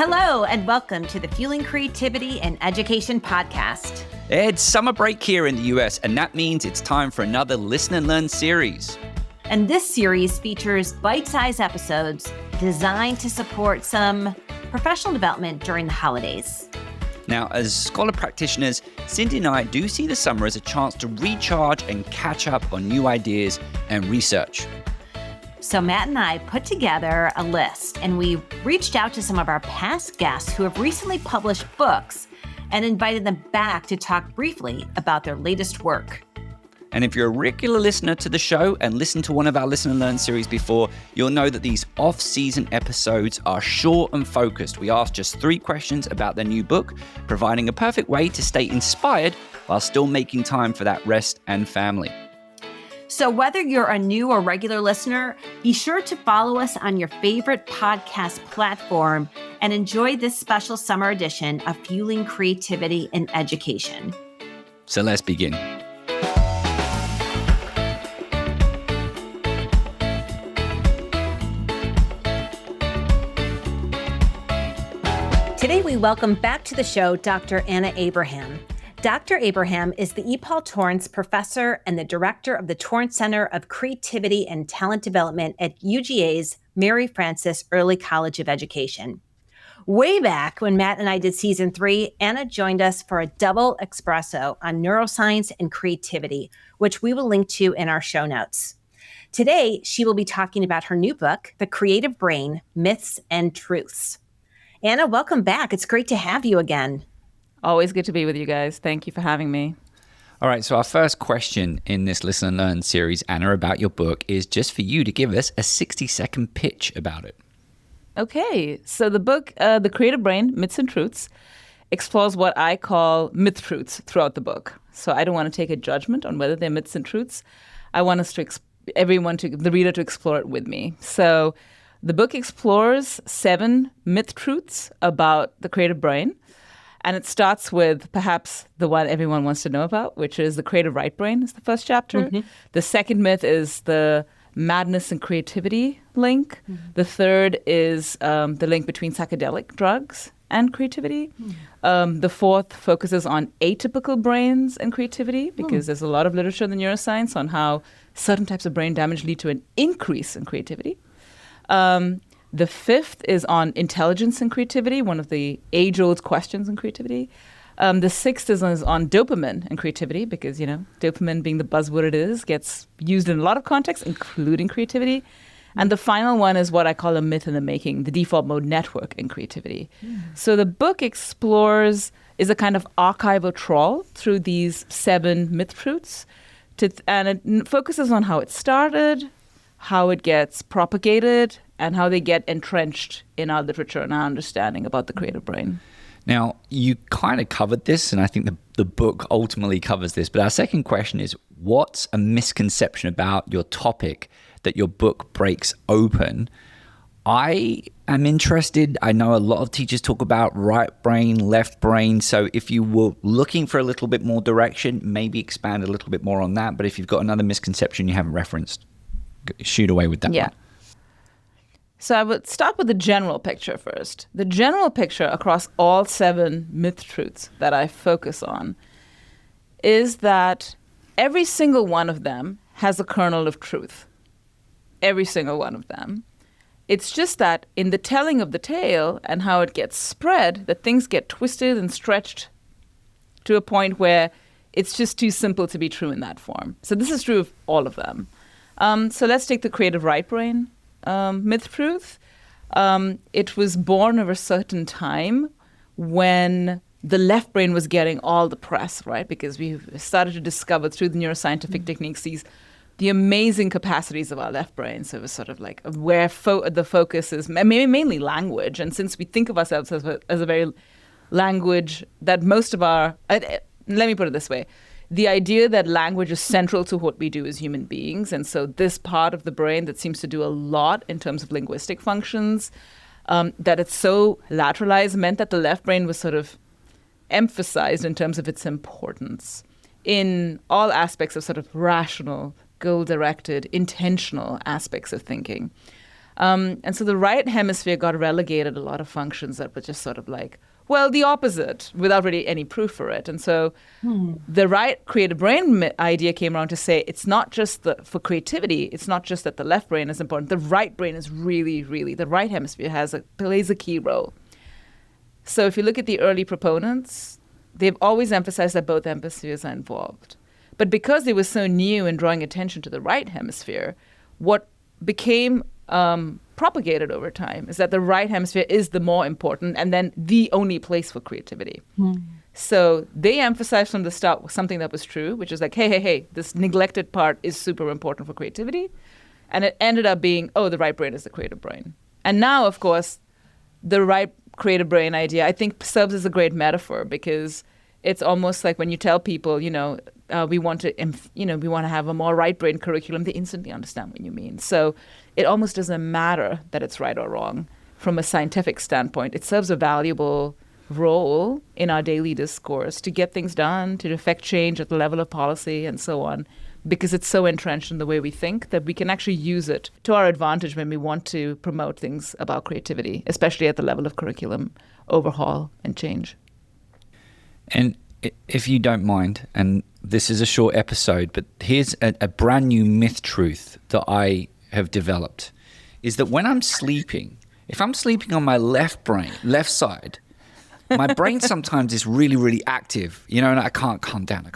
Hello, and welcome to the Fueling Creativity and Education podcast. It's summer break here in the US, and that means it's time for another Listen and Learn series. And this series features bite-sized episodes designed to support some professional development during the holidays. Now, as scholar practitioners, Cindy and I do see the summer as a chance to recharge and catch up on new ideas and research. So Matt and I put together a list, and we reached out to some of our past guests who have recently published books and invited them back to talk briefly about their latest work. And if you're a regular listener to the show and listened to one of our Listen and Learn series before, you'll know that these off-season episodes are short and focused. We ask just 3 questions about their new book, providing a perfect way to stay inspired while still making time for that rest and family. So whether you're a new or regular listener, be sure to follow us on your favorite podcast platform and enjoy this special summer edition of Fueling Creativity and Education. So let's begin. Today we welcome back to the show Dr. Anna Abraham. Dr. Abraham is the E. Paul Torrance Professor and the Director of the Torrance Center of Creativity and Talent Development at UGA's Mary Frances Early College of Education. Way back when Matt and I did season 3, Anna joined us for a double espresso on neuroscience and creativity, which we will link to in our show notes. Today, she will be talking about her new book, The Creative Brain, Myths and Truths. Anna, welcome back. It's great to have you again. Always good to be with you guys. Thank you for having me. All right, so our first question in this Listen and Learn series, Anna, about your book is just for you to give us a 60-second pitch about it. Okay, so the book, The Creative Brain, Myths and Truths, explores what I call myth truths throughout the book. So I don't want to take a judgment on whether they're myths and truths. I want us to, the reader to explore it with me. So the book explores 7 myth truths about the creative brain. And it starts with perhaps the one everyone wants to know about, which is the creative right brain is the first chapter. Mm-hmm. The second myth is the madness and creativity link. Mm-hmm. The third is the link between psychedelic drugs and creativity. Mm-hmm. The fourth focuses on atypical brains and creativity, because there's a lot of literature in the neuroscience on how certain types of brain damage lead to an increase in creativity. The fifth is on intelligence and creativity, one of the age-old questions in creativity. The sixth is on dopamine and creativity, because, dopamine being the buzzword it is, gets used in a lot of contexts, including creativity. And the final one is what I call a myth in the making, the default mode network in creativity. So the book is a kind of archival trawl through these 7 myth truths, and it focuses on how it started, how it gets propagated, and how they get entrenched in our literature and our understanding about the creative brain. Now, you kind of covered this, and I think the book ultimately covers this, but our second question is, what's a misconception about your topic that your book breaks open? I am interested. I know a lot of teachers talk about right brain, left brain, so if you were looking for a little bit more direction, maybe expand a little bit more on that, but if you've got another misconception you haven't referenced, shoot away with that one. So I would start with the general picture first. The general picture across all 7 myth truths that I focus on is that every single one of them has a kernel of truth. Every single one of them. It's just that in the telling of the tale and how it gets spread, that things get twisted and stretched to a point where it's just too simple to be true in that form. So this is true of all of them. So let's take the creative right brain myth truth. It was born of a certain time when the left brain was getting all the press, right? Because we started to discover through the neuroscientific techniques the amazing capacities of our left brain. So it was sort of like where the focus is, mainly language. And since we think of ourselves as a very language that most of our, let me put it this way, the idea that language is central to what we do as human beings. And so this part of the brain that seems to do a lot in terms of linguistic functions, that it's so lateralized meant that the left brain was sort of emphasized in terms of its importance in all aspects of sort of rational, goal-directed, intentional aspects of thinking. And so the right hemisphere got relegated a lot of functions that were just sort of like, well, the opposite, without really any proof for it. And so the right creative brain idea came around to say it's not just for creativity, it's not just that the left brain is important. The right brain is really, really, the right hemisphere plays a key role. So if you look at the early proponents, they've always emphasized that both hemispheres are involved. But because they were so new in drawing attention to the right hemisphere, what became propagated over time is that the right hemisphere is the more important and then the only place for creativity. So they emphasized from the start something that was true, which is like, hey, this neglected part is super important for creativity. And it ended up being, the right brain is the creative brain. And now, of course, the right creative brain idea, I think, serves as a great metaphor because it's almost like when you tell people, we want to have a more right brain curriculum, they instantly understand what you mean. So it almost doesn't matter that it's right or wrong from a scientific standpoint. It serves a valuable role in our daily discourse to get things done, to affect change at the level of policy and so on, because it's so entrenched in the way we think that we can actually use it to our advantage when we want to promote things about creativity, especially at the level of curriculum overhaul and change. And if you don't mind, and this is a short episode, but here's a brand new myth truth that I have developed, is that when I'm sleeping, if I'm sleeping on my left side, my brain sometimes is really, really active, and I can't calm down.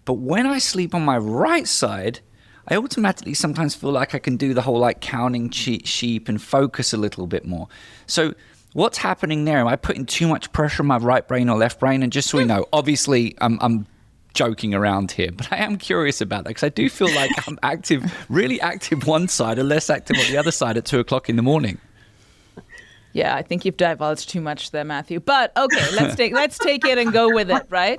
But when I sleep on my right side, I automatically sometimes feel like I can do the whole counting sheep and focus a little bit more. So what's happening there? Am I putting too much pressure on my right brain or left brain? And just so we know, obviously I'm joking around here, but I am curious about that because I do feel like I'm really active one side and less active on the other side at 2:00 in the morning. Yeah, I think you've divulged too much there, Matthew. But okay, let's take it and go with it, right?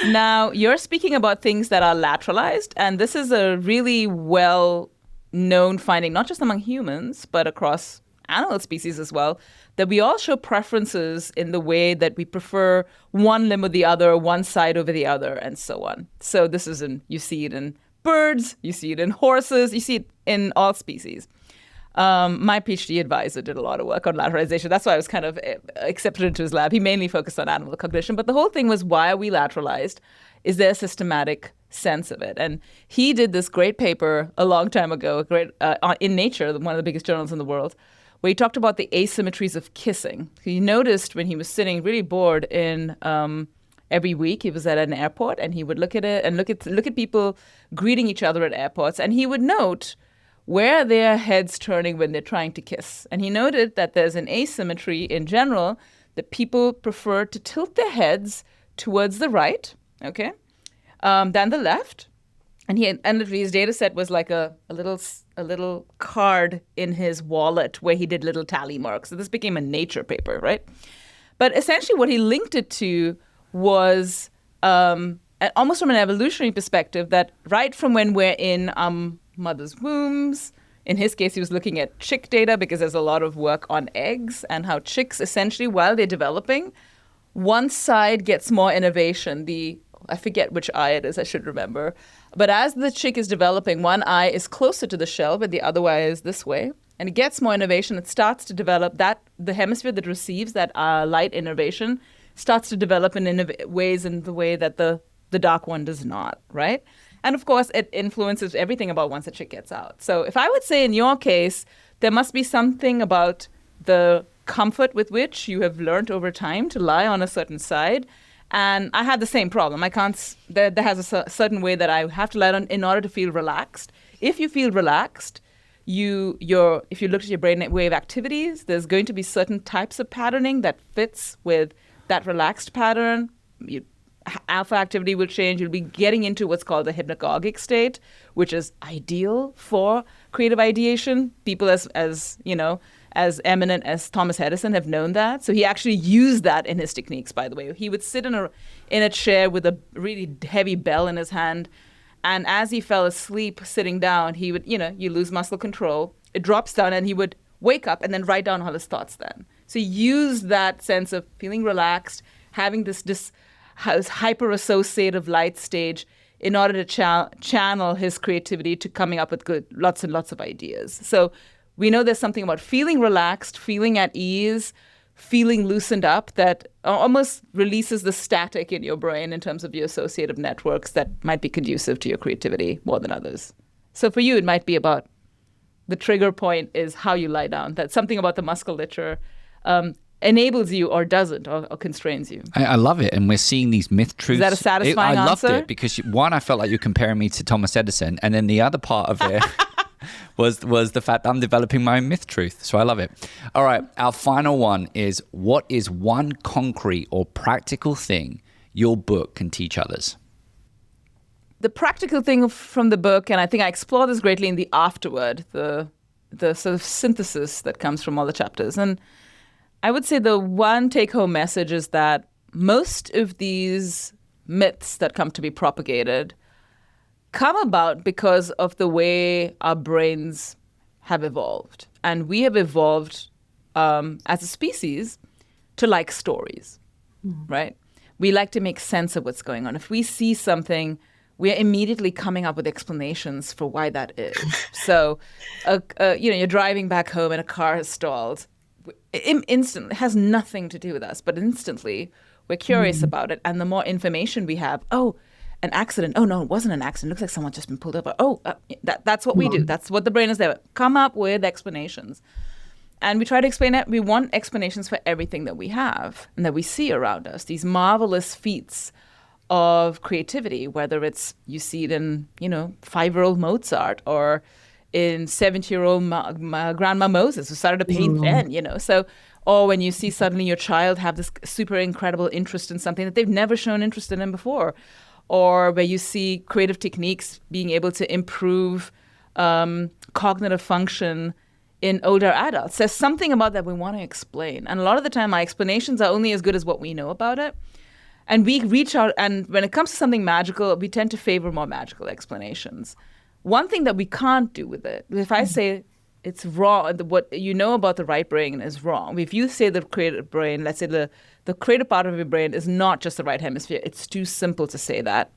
Now, you're speaking about things that are lateralized, and this is a really well-known finding, not just among humans, but across animal species as well, that we all show preferences in the way that we prefer one limb or the other, one side over the other, and so on. So this is you see it in birds, you see it in horses, you see it in all species. My PhD advisor did a lot of work on lateralization. That's why I was kind of accepted into his lab. He mainly focused on animal cognition. But the whole thing was, why are we lateralized? Is there a systematic sense of it? And he did this great paper a long time ago, in Nature, one of the biggest journals in the world, where he talked about the asymmetries of kissing. He noticed when he was sitting really bored every week, he was at an airport, and he would look at it and look at people greeting each other at airports, and he would note where are their heads turning when they're trying to kiss. And he noted that there's an asymmetry in general, that people prefer to tilt their heads towards the right, than the left. And his data set was like a little card in his wallet where he did little tally marks. So this became a Nature paper, right? But essentially what he linked it to was almost from an evolutionary perspective, that right from when we're in mother's wombs. In his case, he was looking at chick data because there's a lot of work on eggs and how chicks essentially, while they're developing, one side gets more innovation. I forget which eye it is, I should remember. But as the chick is developing, one eye is closer to the shell, but the other eye is this way. And it gets more innovation. It starts to develop the hemisphere that receives that light innovation starts to develop in ways in the way that the dark one does not, right? And of course, it influences everything about once a chick gets out. So if I would say in your case, there must be something about the comfort with which you have learned over time to lie on a certain side. And I had the same problem. I can't, there has a certain way that I have to lie on in order to feel relaxed. If you feel relaxed, if you look at your brainwave activities, there's going to be certain types of patterning that fits with that relaxed pattern. Alpha activity will change. You'll be getting into what's called the hypnagogic state, which is ideal for creative ideation. People as eminent as Thomas Edison have known that. So he actually used that in his techniques, by the way. He would sit in a chair with a really heavy bell in his hand, and as he fell asleep sitting down, he would, you lose muscle control. It drops down, and he would wake up and then write down all his thoughts then. So he used that sense of feeling relaxed, having this hyper-associative light stage in order to channel his creativity to coming up with lots and lots of ideas. So We know there's something about feeling relaxed, feeling at ease, feeling loosened up that almost releases the static in your brain in terms of your associative networks that might be conducive to your creativity more than others. So for you, it might be about the trigger point is how you lie down. That something about the musculature enables you or doesn't or constrains you. I love it. And we're seeing these myth truths. Is that a satisfying I loved answer? it because one, I felt like you're comparing me to Thomas Edison. And then the other part of it was the fact that I'm developing my own myth truth. So I love it. All right. Our final one is, what is one concrete or practical thing your book can teach others? The practical thing from the book, and I think I explore this greatly in the afterword, the sort of synthesis that comes from all the chapters. And I would say the one take-home message is that most of these myths that come to be propagated come about because of the way our brains have evolved. And we have evolved as a species to like stories, right? We like to make sense of what's going on. If we see something, we're immediately coming up with explanations for why that is. So, you're driving back home and a car has stalled. Instantly, it has nothing to do with us, but instantly we're curious about it. And the more information we have, an accident. Oh, no, it wasn't an accident. It looks like someone's just been pulled over. That's what we do. That's what the brain is there. Come up with explanations. And we try to explain it. We want explanations for everything that we have and that we see around us. These marvelous feats of creativity, whether it's you see it in, 5-year-old Mozart or in 70-year-old Grandma Moses who started to paint then, So, or when you see suddenly your child have this super incredible interest in something that they've never shown interest in before, or where you see creative techniques being able to improve cognitive function in older adults. There's something about that we want to explain. And a lot of the time, our explanations are only as good as what we know about it. And we reach out, and when it comes to something magical, we tend to favor more magical explanations. One thing that we can't do with it, if I say it's wrong, what you know about the right brain is wrong. If you say the creative brain, let's say the creative part of your brain is not just the right hemisphere, it's too simple to say that.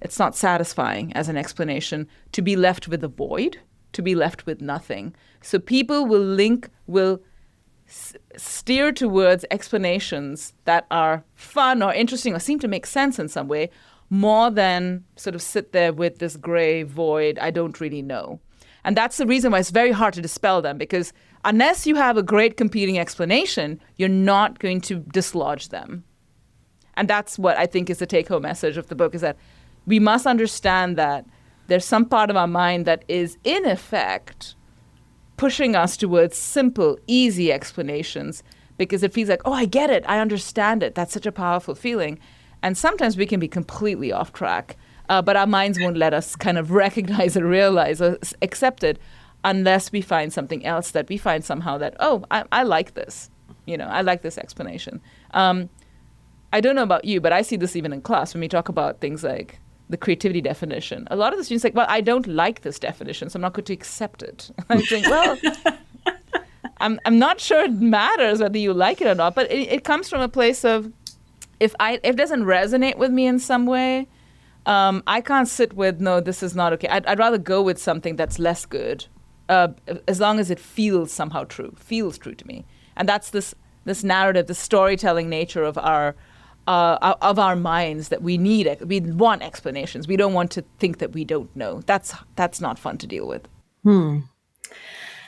It's not satisfying as an explanation to be left with a void, to be left with nothing. So people will steer towards explanations that are fun or interesting or seem to make sense in some way, more than sort of sit there with this gray void, I don't really know. And that's the reason why it's very hard to dispel them, because unless you have a great competing explanation, you're not going to dislodge them. And that's what I think is the take-home message of the book, is that we must understand that there's some part of our mind that is, in effect, pushing us towards simple, easy explanations because it feels like, I get it, I understand it. That's such a powerful feeling. And sometimes we can be completely off track, but our minds won't let us kind of recognize or realize or accept it unless we find something else that we find somehow that, I like this. I like this explanation. I don't know about you, but I see this even in class when we talk about things like the creativity definition. A lot of the students are like, well, I don't like this definition, so I'm not going to accept it. I think, well, I'm not sure it matters whether you like it or not, but it comes from a place of, if it doesn't resonate with me in some way, I can't sit with, no, this is not okay. I'd rather go with something that's less good, as long as it feels somehow true, feels true to me. And that's this narrative, the storytelling nature of our minds, that we want explanations. We don't want to think that we don't know. That's not fun to deal with.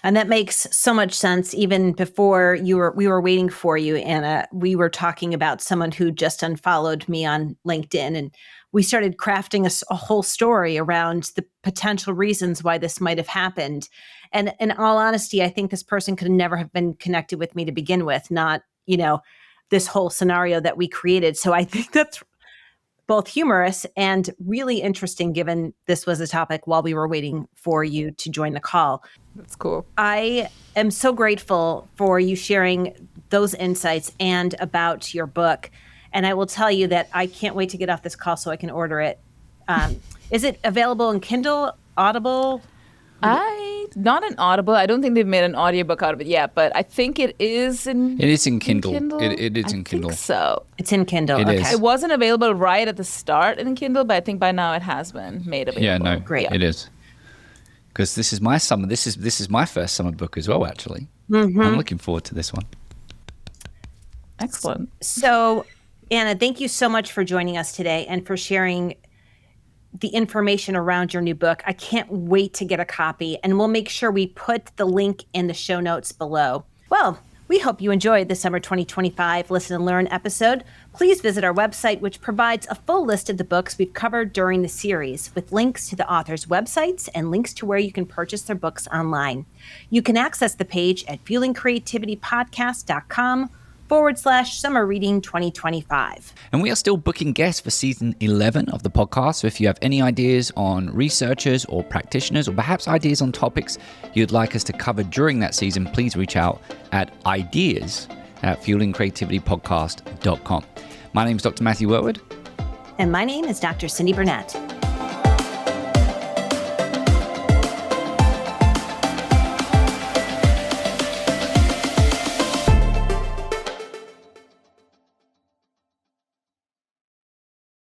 And that makes so much sense. Even before we were waiting for you, Anna, we were talking about someone who just unfollowed me on LinkedIn, and we started crafting a whole story around the potential reasons why this might have happened. And in all honesty, I think this person could never have been connected with me to begin with, not, this whole scenario that we created. So I think that's both humorous and really interesting, given this was a topic while we were waiting for you to join the call. That's cool. I am so grateful for you sharing those insights and about your book. And I will tell you that I can't wait to get off this call so I can order it. Is it available in Kindle, Audible? Not in Audible. I don't think they've made an audiobook out of it yet, but I think it is in It is in Kindle. Kindle? It is in Kindle. I think so. It's in Kindle. It okay. is. It wasn't available right at the start in Kindle, but I think by now it has been made available. Yeah, no, Great. it is. because this is my summer. This is my first summer book as well, actually. Mm-hmm. I'm looking forward to this one. Excellent. So, Anna, thank you so much for joining us today and for sharing the information around your new book. I can't wait to get a copy, and we'll make sure we put the link in the show notes below. Well, we hope you enjoyed the Summer 2025 Listen and Learn episode. Please visit our website, which provides a full list of the books we've covered during the series, with links to the authors' websites and links to where you can purchase their books online. You can access the page at fuelingcreativitypodcast.com/summer reading 2025. And we are still booking guests for season 11 of the podcast. So if you have any ideas on researchers or practitioners, or perhaps ideas on topics you'd like us to cover during that season, please reach out at ideas@fuelingcreativitypodcast.com. My name is Dr. Matthew Wurtwood. And my name is Dr. Cindy Burnett.